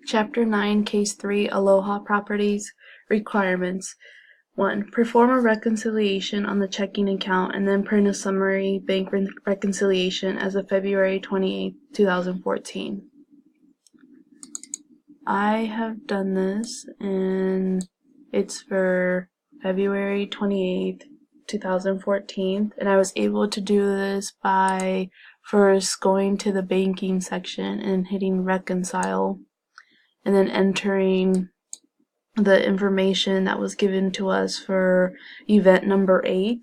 Chapter 9, Case 3, Aloha Properties Requirements. 1. Perform a reconciliation on the checking account and then print a summary bank reconciliation as of February 28, 2014. I have done this, and it's for February 28th, 2014, and I was able to do this by first going to the banking section and hitting reconcile, and then entering the information that was given to us for event number 8.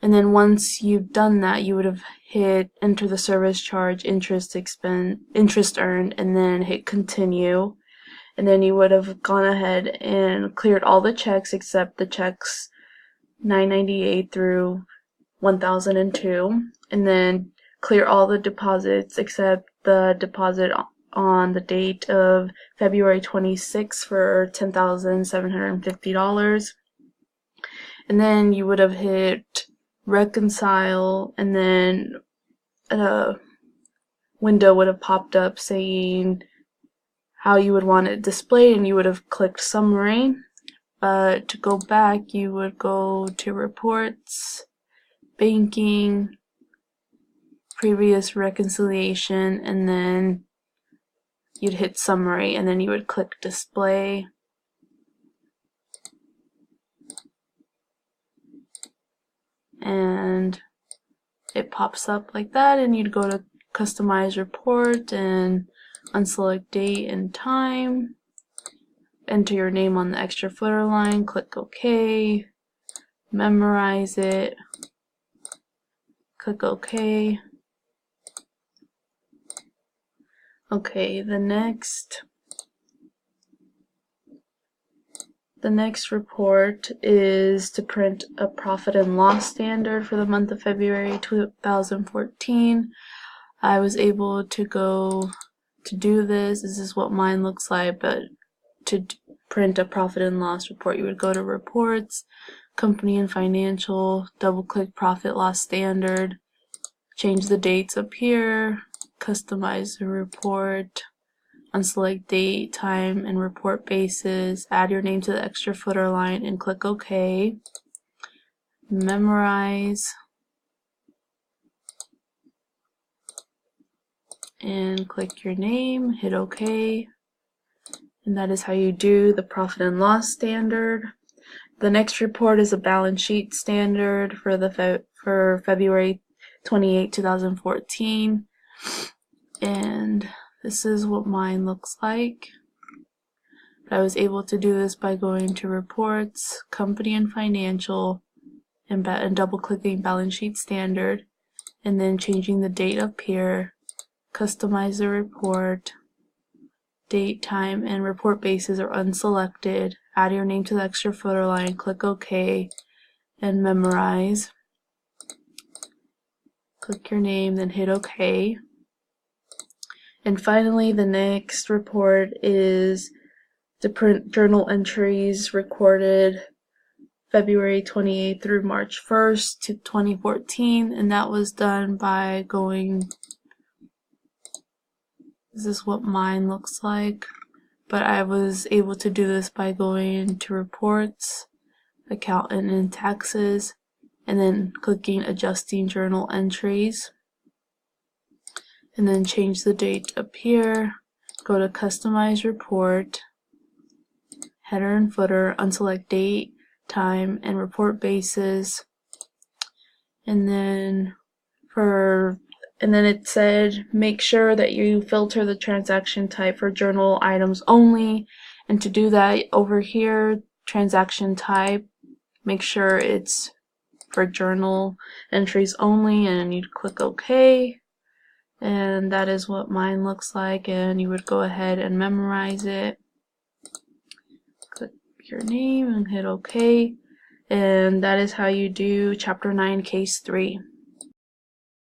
And then once you've done that, you would have hit enter the service charge, interest earned, and then hit continue. And then you would have gone ahead and cleared all the checks except the checks 998 through 1002, and then clear all the deposits except the deposit on the date of February 26 for $10,750. And then you would have hit reconcile, and then a window would have popped up saying how you would want it displayed, and you would have clicked summary. But to go back, you would go to reports, banking, previous reconciliation, and then you'd hit summary, and then you would click display. And it pops up like that, and you'd go to customize report and unselect date and time, enter your name on the extra footer line, click OK, memorize it, click OK. Okay, the next report is to print a profit and loss standard for the month of February 2014. I was able to go to do this. This is what mine looks like, but to print a profit and loss report, you would go to reports, company and financial, double click profit loss standard, change the dates up here, customize the report, unselect date, time, and report basis, add your name to the extra footer line and click OK, memorize, and click your name, hit OK, and that is how you do the profit and loss standard. The next report is a balance sheet standard for February 28, 2014, and this is what mine looks like. I was able to do this by going to reports, company and financial, and double clicking balance sheet standard, and then changing the date up here, customize the report, date, time, and report bases are unselected, add your name to the extra footer line, click OK, and memorize. Click your name, then hit OK. And finally, the next report is to print journal entries recorded February 28th through March 1st, 2014, and that was done by going, this is what mine looks like, but I was able to do this by going to reports, accountant and taxes, and then clicking adjusting journal entries, and then change the date up here, go to customize report, header and footer, unselect date, time, and report basis, and then it said make sure that you filter the transaction type for journal items only, and to do that, over here, transaction type, make sure it's for journal entries only, and you'd click OK. And that is what mine looks like, and you would go ahead and memorize it, click your name and hit OK, and that is how you do Chapter 9, Case 3.